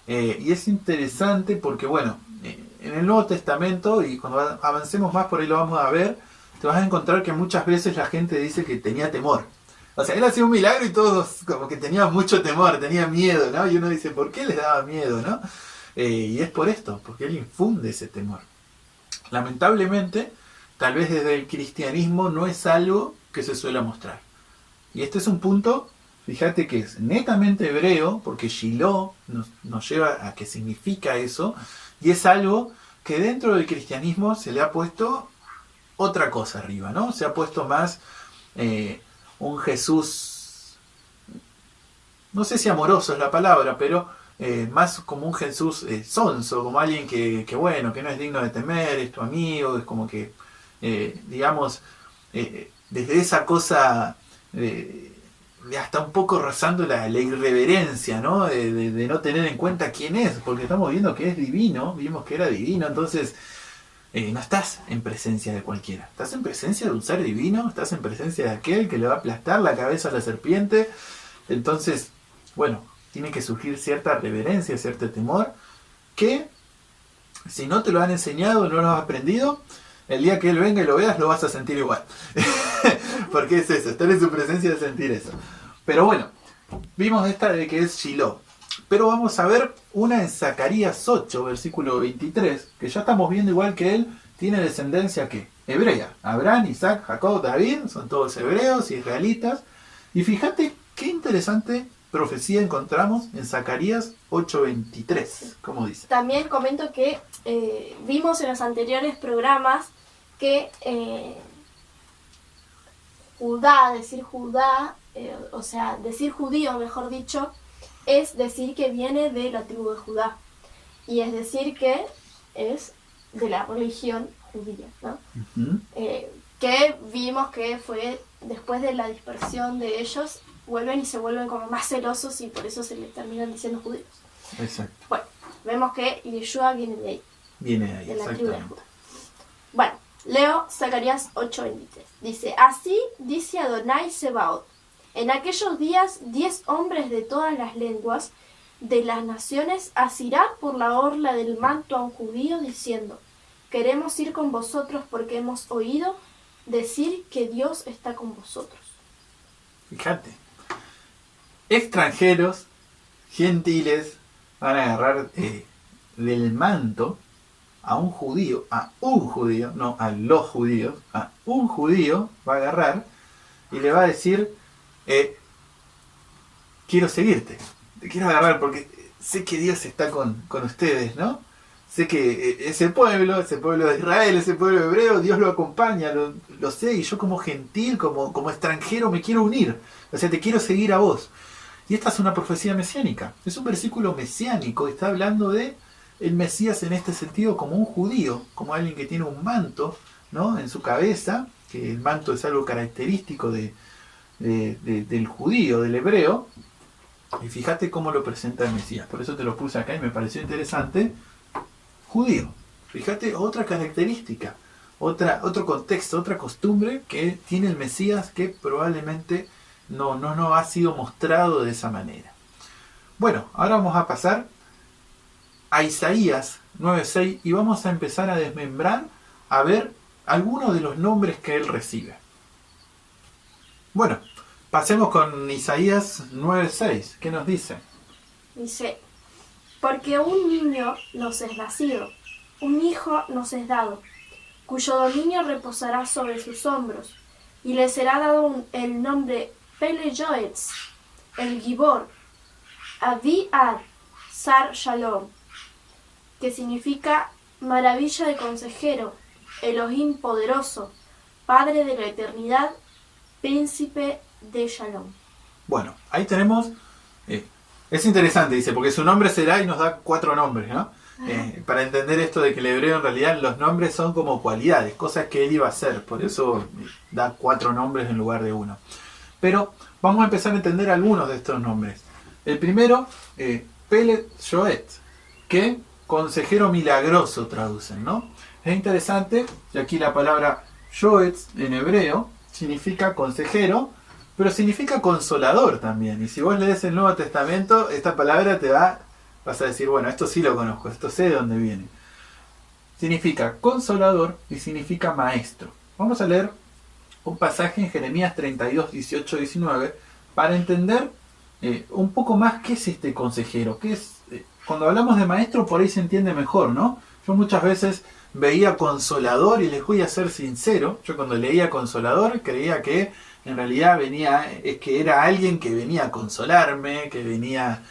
Y es interesante porque, bueno, en el Nuevo Testamento, y cuando avancemos más por ahí lo vamos a ver, te vas a encontrar que muchas veces la gente dice que tenía temor. O sea, él hacía un milagro y todos como que tenían mucho temor, tenían miedo, ¿no? Y uno dice, ¿por qué les daba miedo, no? Y es por esto, porque él infunde ese temor. Lamentablemente, tal vez desde el cristianismo no es algo que se suele mostrar. Y este es un punto, fíjate que es netamente hebreo, porque Shiloh nos lleva a que significa eso, y es algo que dentro del cristianismo se le ha puesto otra cosa arriba, ¿no? Se ha puesto más un Jesús, no sé si amoroso es la palabra, pero más como un Jesús sonso, como alguien que bueno, que no es digno de temer, es tu amigo, es como que, digamos, desde esa cosa de hasta un poco rozando la irreverencia, ¿no? De no tener en cuenta quién es, porque estamos viendo que es divino, vimos que era divino, entonces no estás en presencia de cualquiera, estás en presencia de un ser divino, estás en presencia de aquel que le va a aplastar la cabeza a la serpiente. Entonces, bueno, tiene que surgir cierta reverencia, cierto temor, que si no te lo han enseñado, no lo has aprendido, el día que él venga y lo veas, lo vas a sentir igual. Porque es eso, estar en su presencia de sentir eso. Pero bueno, vimos esta de que es Shiloh. Pero vamos a ver una en Zacarías 8, versículo 23, que ya estamos viendo igual que él, tiene descendencia que hebrea. Abraham, Isaac, Jacob, David, son todos hebreos, israelitas. Y fíjate qué interesante profecía encontramos en Zacarías 8:23, como dice. También comento que vimos en los anteriores programas que decir Judá, o sea, decir judío, mejor dicho, es decir que viene de la tribu de Judá. Y es decir que es de la religión judía, ¿no? Que vimos que fue después de la dispersión de ellos, vuelven y se vuelven como más celosos y por eso se les terminan diciendo judíos. Exacto. Bueno, vemos que Yeshua viene de ahí. Viene de ahí, de la tribu de Judá. exactamente. Bueno, leo Zacarías 8:23. Dice, así dice Adonai Sebaot, en aquellos días 10 hombres de todas las lenguas de las naciones asirán por la orla del manto a un judío diciendo, queremos ir con vosotros porque hemos oído decir que Dios está con vosotros. Fíjate, extranjeros, gentiles, van a agarrar del manto a un judío, no a los judíos, a un judío va a agarrar y le va a decir, quiero seguirte, te quiero agarrar porque sé que Dios está con ustedes, ¿no? Sé que ese pueblo de Israel, ese pueblo hebreo, Dios lo acompaña, lo sé, y yo como gentil, como extranjero me quiero unir, o sea, te quiero seguir a vos. Y esta es una profecía mesiánica, es un versículo mesiánico, está hablando de el Mesías en este sentido como un judío, como alguien que tiene un manto, ¿no?, en su cabeza, que el manto es algo característico del judío, del hebreo, y fíjate cómo lo presenta el Mesías. Por eso te lo puse acá y me pareció interesante, judío. Fíjate, otra característica, otro contexto, otra costumbre que tiene el Mesías que probablemente no ha sido mostrado de esa manera. Bueno, ahora vamos a pasar a Isaías 9:6 y vamos a empezar a desmembrar, a ver algunos de los nombres que él recibe. Bueno, pasemos con Isaías 9:6. ¿Qué nos dice? Dice, porque un niño nos es nacido, un hijo nos es dado, cuyo dominio reposará sobre sus hombros, y le será dado el nombre Pele Yoetz, el Gibor, Avi-Ad, Sar Shalom, que significa maravilla de consejero, Elohim poderoso, Padre de la eternidad, Príncipe de Shalom. Bueno, ahí tenemos, es interesante, dice, porque su nombre será y nos da 4 nombres, ¿no? Para entender esto de que el hebreo en realidad los nombres son como cualidades, cosas que él iba a hacer, por eso da 4 nombres en lugar de 1. Pero vamos a empezar a entender algunos de estos nombres. El primero, Pele Yoet, que consejero milagroso traducen, ¿no? Es interesante, y aquí la palabra Yoet en hebreo significa consejero, pero significa consolador también. Y si vos lees el Nuevo Testamento, esta palabra vas a decir, bueno, esto sí lo conozco, esto sé de dónde viene. Significa consolador y significa maestro. Vamos a leer un pasaje en Jeremías 32, 18, 19 para entender un poco más qué es este consejero. ¿Qué es? Cuando hablamos de maestro por ahí se entiende mejor, ¿no? Yo muchas veces veía consolador y les voy a ser sincero, yo cuando leía consolador creía que en realidad que era alguien que venía a consolarme, que venía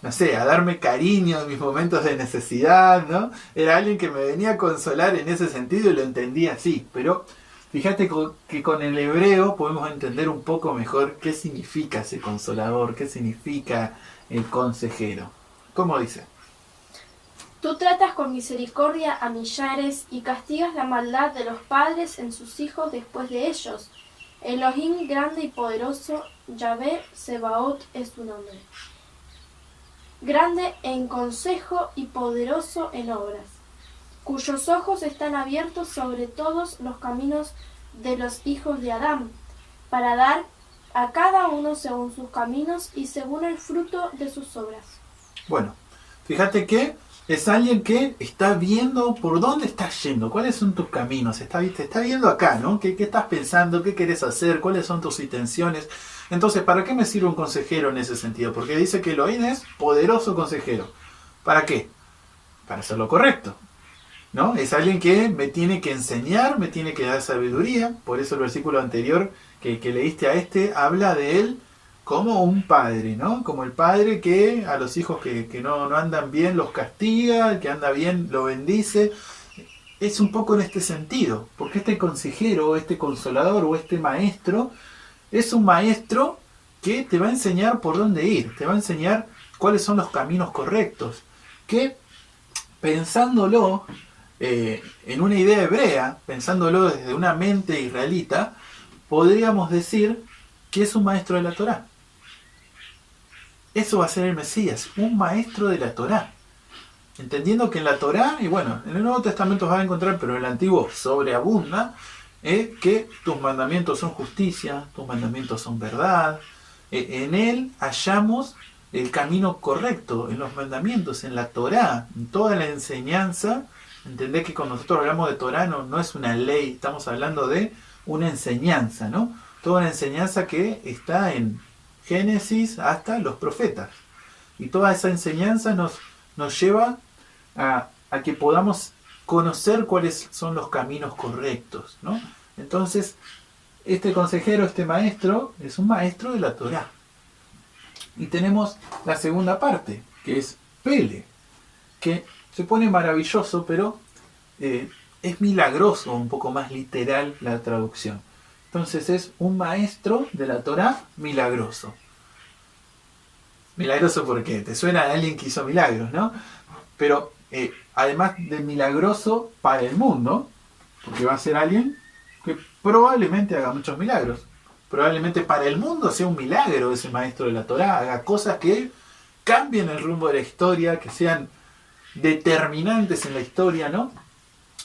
no sé, a darme cariño en mis momentos de necesidad, ¿no? Era alguien que me venía a consolar en ese sentido y lo entendía así, pero fíjate que con el hebreo podemos entender un poco mejor qué significa ese consolador, qué significa el consejero. ¿Cómo dice? Tú tratas con misericordia a millares y castigas la maldad de los padres en sus hijos después de ellos. Elohim grande y poderoso, Yahvé Sebaot es su nombre. Grande en consejo y poderoso en obras, cuyos ojos están abiertos sobre todos los caminos de los hijos de Adán, para dar a cada uno según sus caminos y según el fruto de sus obras. Bueno, fíjate que es alguien que está viendo por dónde estás yendo, cuáles son tus caminos, te está viendo acá, ¿no? ¿Qué estás pensando? ¿Qué querés hacer? ¿Cuáles son tus intenciones? Entonces, ¿para qué me sirve un consejero en ese sentido? Porque dice que Elohim es poderoso consejero. ¿Para qué? Para hacer lo correcto, ¿no? Es alguien que me tiene que enseñar, me tiene que dar sabiduría. Por eso el versículo anterior que leíste a habla de él como un padre, ¿no? Como el padre que a los hijos que no andan bien los castiga, el que anda bien lo bendice. Es un poco en este sentido, porque este consejero, este consolador o este maestro es un maestro que te va a enseñar por dónde ir, te va a enseñar cuáles son los caminos correctos, que pensándolo en una idea hebrea, pensándolo desde una mente israelita, podríamos decir que es un maestro de la Torá. Eso va a ser el Mesías, un maestro de la Torá. Entendiendo que en la Torá, y bueno, en el Nuevo Testamento vas a encontrar, pero en el Antiguo sobreabunda, que tus mandamientos son justicia, tus mandamientos son verdad. En él hallamos el camino correcto, en los mandamientos, en la Torá, en toda la enseñanza. Entendés que cuando nosotros hablamos de Torá no es una ley, estamos hablando de una enseñanza, ¿no? Toda una enseñanza que está en Génesis hasta los profetas. Y toda esa enseñanza nos lleva a que podamos conocer cuáles son los caminos correctos, ¿no? Entonces, este consejero, este maestro, es un maestro de la Torá. Y tenemos la segunda parte, que es Pele, que se pone maravilloso, pero es milagroso, un poco más literal la traducción. Entonces es un maestro de la Torá milagroso. Milagroso porque te suena a alguien que hizo milagros, ¿no? Pero además de milagroso para el mundo, porque va a ser alguien que probablemente haga muchos milagros. Probablemente para el mundo sea un milagro ese maestro de la Torá, haga cosas que cambien el rumbo de la historia, que sean determinantes en la historia, ¿no?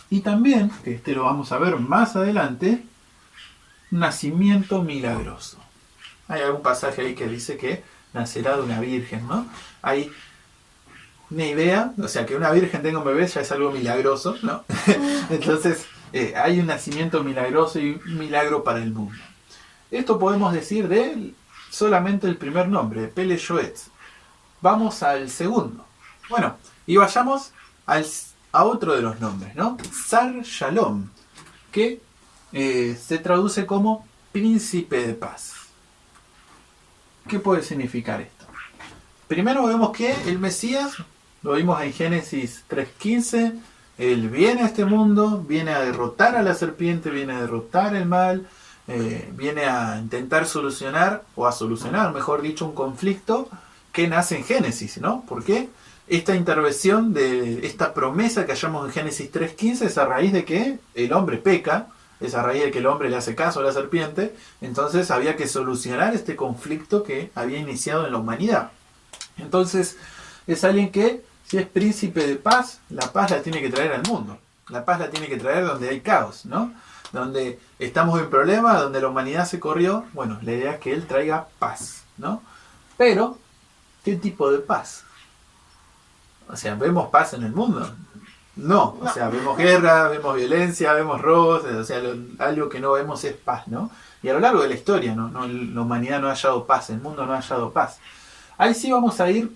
Y también, que este lo vamos a ver más adelante, nacimiento milagroso. Hay algún pasaje ahí que dice que nacerá de una virgen, ¿no? Hay una idea, o sea, que una virgen tenga un bebé ya es algo milagroso, ¿no? Entonces, hay un nacimiento milagroso y un milagro para el mundo. Esto podemos decir de solamente el primer nombre, de Pele Yoetz. Vamos al segundo. Bueno, y vayamos a otro de los nombres, ¿no? Sar Shalom, que se traduce como príncipe de paz. ¿Qué puede significar esto? Primero vemos que el Mesías, lo vimos en Génesis 3:15, él viene a este mundo, viene a derrotar a la serpiente, viene a derrotar el mal, viene a intentar solucionar, o a solucionar, mejor dicho, un conflicto que nace en Génesis, ¿no? ¿Por qué? Esta intervención de esta promesa que hallamos en Génesis 3:15 es a raíz de que el hombre peca, es a raíz de que el hombre le hace caso a la serpiente, entonces había que solucionar este conflicto que había iniciado en la humanidad. Entonces es alguien que, si es príncipe de paz, la paz la tiene que traer al mundo. La paz la tiene que traer donde hay caos, ¿no? Donde estamos en problemas, donde la humanidad se corrió, bueno, la idea es que él traiga paz, ¿no? Pero, ¿qué tipo de paz? O sea, ¿vemos paz en el mundo? No, o sea, vemos guerra, vemos violencia, vemos robos, o sea, algo que no vemos es paz, ¿no? Y a lo largo de la historia, ¿no? La humanidad no ha hallado paz, el mundo no ha hallado paz. Ahí sí vamos a ir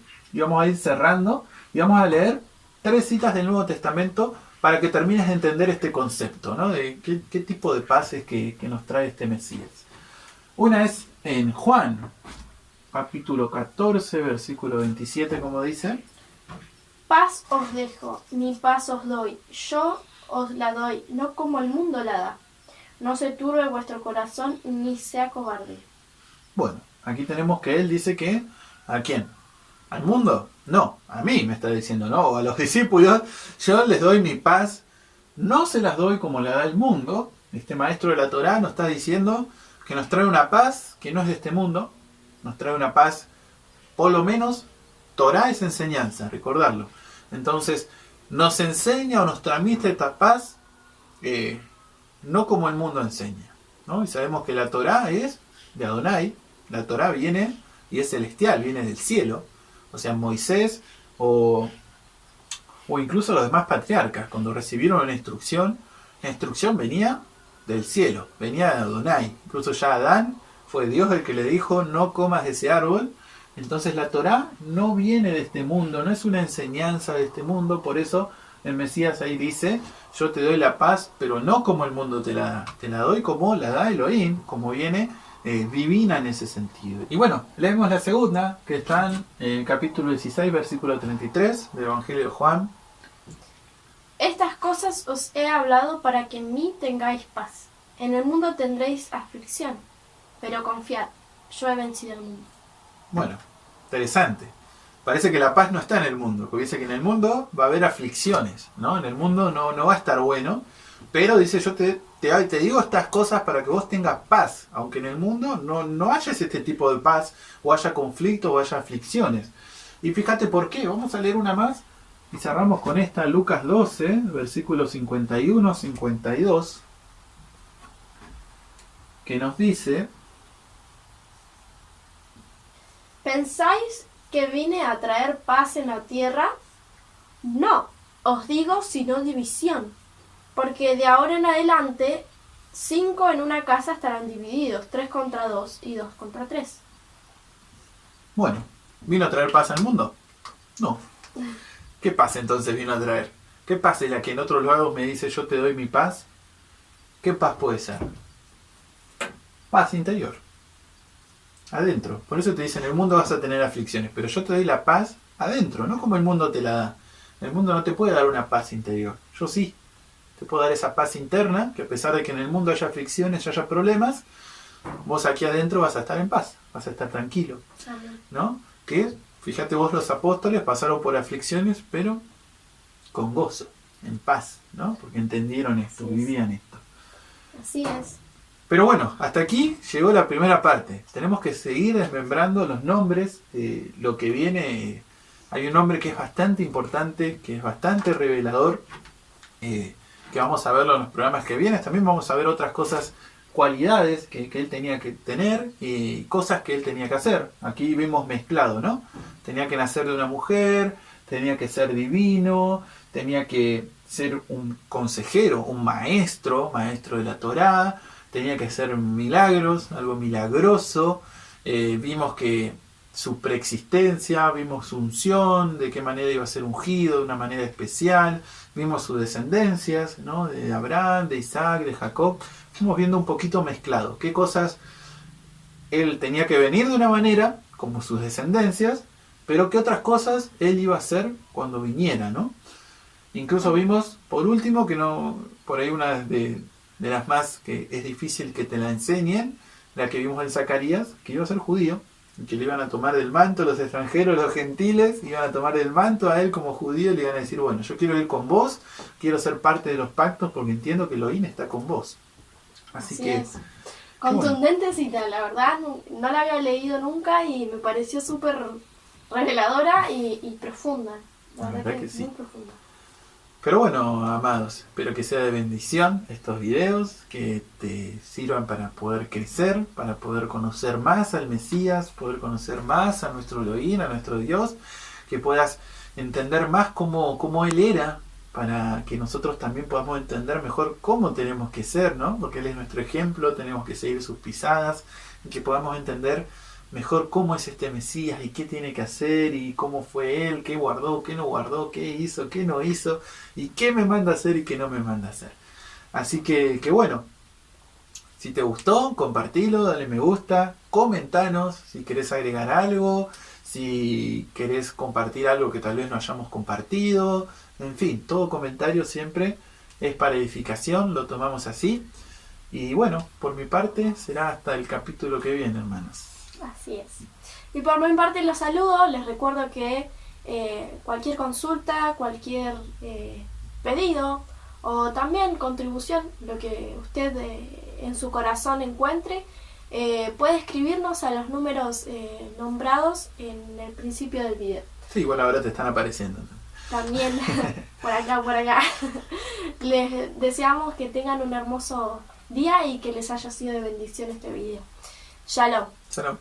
cerrando y vamos a leer 3 citas del Nuevo Testamento para que termines de entender este concepto, ¿no? De qué tipo de paz es que nos trae este Mesías. Una es en Juan, capítulo 14, versículo 27, como dice: Paz os dejo, mi paz os doy, yo os la doy, no como el mundo la da. No se turbe vuestro corazón, ni sea cobarde. Bueno, aquí tenemos que él dice que, ¿a quién? ¿Al mundo? No, a mí me está diciendo, ¿no? O a los discípulos, yo les doy mi paz, no se las doy como la da el mundo. Este maestro de la Torá nos está diciendo que nos trae una paz que no es de este mundo, nos trae una paz, por lo menos, Torá es enseñanza, recordarlo. Entonces, nos enseña o nos transmite esta paz, no como el mundo enseña, ¿no? Y sabemos que la Torá es de Adonai, la Torá viene y es celestial, viene del cielo. O sea, Moisés o incluso los demás patriarcas, cuando recibieron una instrucción, la instrucción venía del cielo, venía de Adonai. Incluso ya Adán fue Dios el que le dijo, no comas de ese árbol. Entonces la Torá no viene de este mundo, no es una enseñanza de este mundo. Por eso el Mesías ahí dice, yo te doy la paz, pero no como el mundo te la da. Te la doy como la da Elohim, como viene divina en ese sentido. Y bueno, leemos la segunda, que está en el capítulo 16, versículo 33 del Evangelio de Juan. Estas cosas os he hablado para que en mí tengáis paz. En el mundo tendréis aflicción, pero confiad, yo he vencido el mundo. Bueno, interesante. Parece que la paz no está en el mundo, porque dice que en el mundo va a haber aflicciones, ¿no? En el mundo no va a estar bueno, pero dice, yo te digo estas cosas para que vos tengas paz, aunque en el mundo no haya este tipo de paz, o haya conflicto, o haya aflicciones. Y fíjate por qué, vamos a leer una más, y cerramos con esta, Lucas 12, versículos 51-52, que nos dice: ¿pensáis que vine a traer paz en la tierra? No, os digo sino división. Porque de ahora en adelante, 5 en una casa estarán divididos, 3 contra 2 y 2 contra 3. Bueno, ¿vino a traer paz al mundo? No. ¿Qué paz entonces vino a traer? ¿Qué paz es la que en otros lados me dice yo te doy mi paz? ¿Qué paz puede ser? Paz interior. Adentro. Por eso te dicen, en el mundo vas a tener aflicciones, pero yo te doy la paz adentro, no como el mundo te la da. El mundo no te puede dar una paz interior. Yo sí. Te puedo dar esa paz interna, que a pesar de que en el mundo haya aflicciones, haya problemas, vos aquí adentro vas a estar en paz, vas a estar tranquilo. Amén. ¿No? Que, fíjate vos, los apóstoles pasaron por aflicciones, pero con gozo, en paz, ¿no? Porque entendieron esto, vivían esto. Así es. Pero bueno, hasta aquí llegó la primera parte. Tenemos que seguir desmembrando los nombres, lo que viene hay un hombre que es bastante importante, que es bastante revelador, que vamos a verlo en los programas que vienen. También vamos a ver otras cosas, cualidades que él tenía que tener y cosas que él tenía que hacer. Aquí vemos mezclado, ¿no? Tenía que nacer de una mujer, tenía que ser divino, tenía que ser un consejero, un maestro de la Torá, tenía que hacer milagros, algo milagroso. Vimos que su preexistencia, vimos su unción, de qué manera iba a ser ungido, de una manera especial, vimos sus descendencias, ¿no? De Abraham, de Isaac, de Jacob. Fuimos viendo un poquito mezclado, qué cosas él tenía que venir de una manera, como sus descendencias, pero qué otras cosas él iba a hacer cuando viniera, ¿no? Incluso vimos, por último, que no, por ahí una de las más que es difícil que te la enseñen, la que vimos en Zacarías, que iba a ser judío, y que le iban a tomar del manto los extranjeros, los gentiles, iban a tomar del manto a él como judío y le iban a decir, bueno, yo quiero ir con vos, quiero ser parte de los pactos porque entiendo que Elohim está con vos. Así que es. Contundente cita, la verdad, no la había leído nunca y me pareció súper reveladora y profunda. La verdad que sí. Muy profunda. Pero bueno, amados, espero que sea de bendición estos videos, que te sirvan para poder crecer, para poder conocer más al Mesías, poder conocer más a nuestro Elohim, a nuestro Dios, que puedas entender más cómo Él era, para que nosotros también podamos entender mejor cómo tenemos que ser, ¿no? Porque Él es nuestro ejemplo, tenemos que seguir sus pisadas, y que podamos entender mejor cómo es este Mesías y qué tiene que hacer y cómo fue Él, qué guardó, qué no guardó, qué hizo, qué no hizo y qué me manda a hacer y qué no me manda a hacer. Así que bueno, si te gustó, compartilo, dale me gusta, comentanos si querés agregar algo, si querés compartir algo que tal vez no hayamos compartido, en fin, todo comentario siempre es para edificación, lo tomamos así. Y bueno, por mi parte será hasta el capítulo que viene, hermanos. Así es. Y por mi parte los saludo, les recuerdo que cualquier consulta, cualquier pedido o también contribución, lo que usted en su corazón encuentre, puede escribirnos a los números nombrados en el principio del video. Sí, bueno, ahora te están apareciendo. También, por acá. Les deseamos que tengan un hermoso día y que les haya sido de bendición este video. Shalom. Shalom.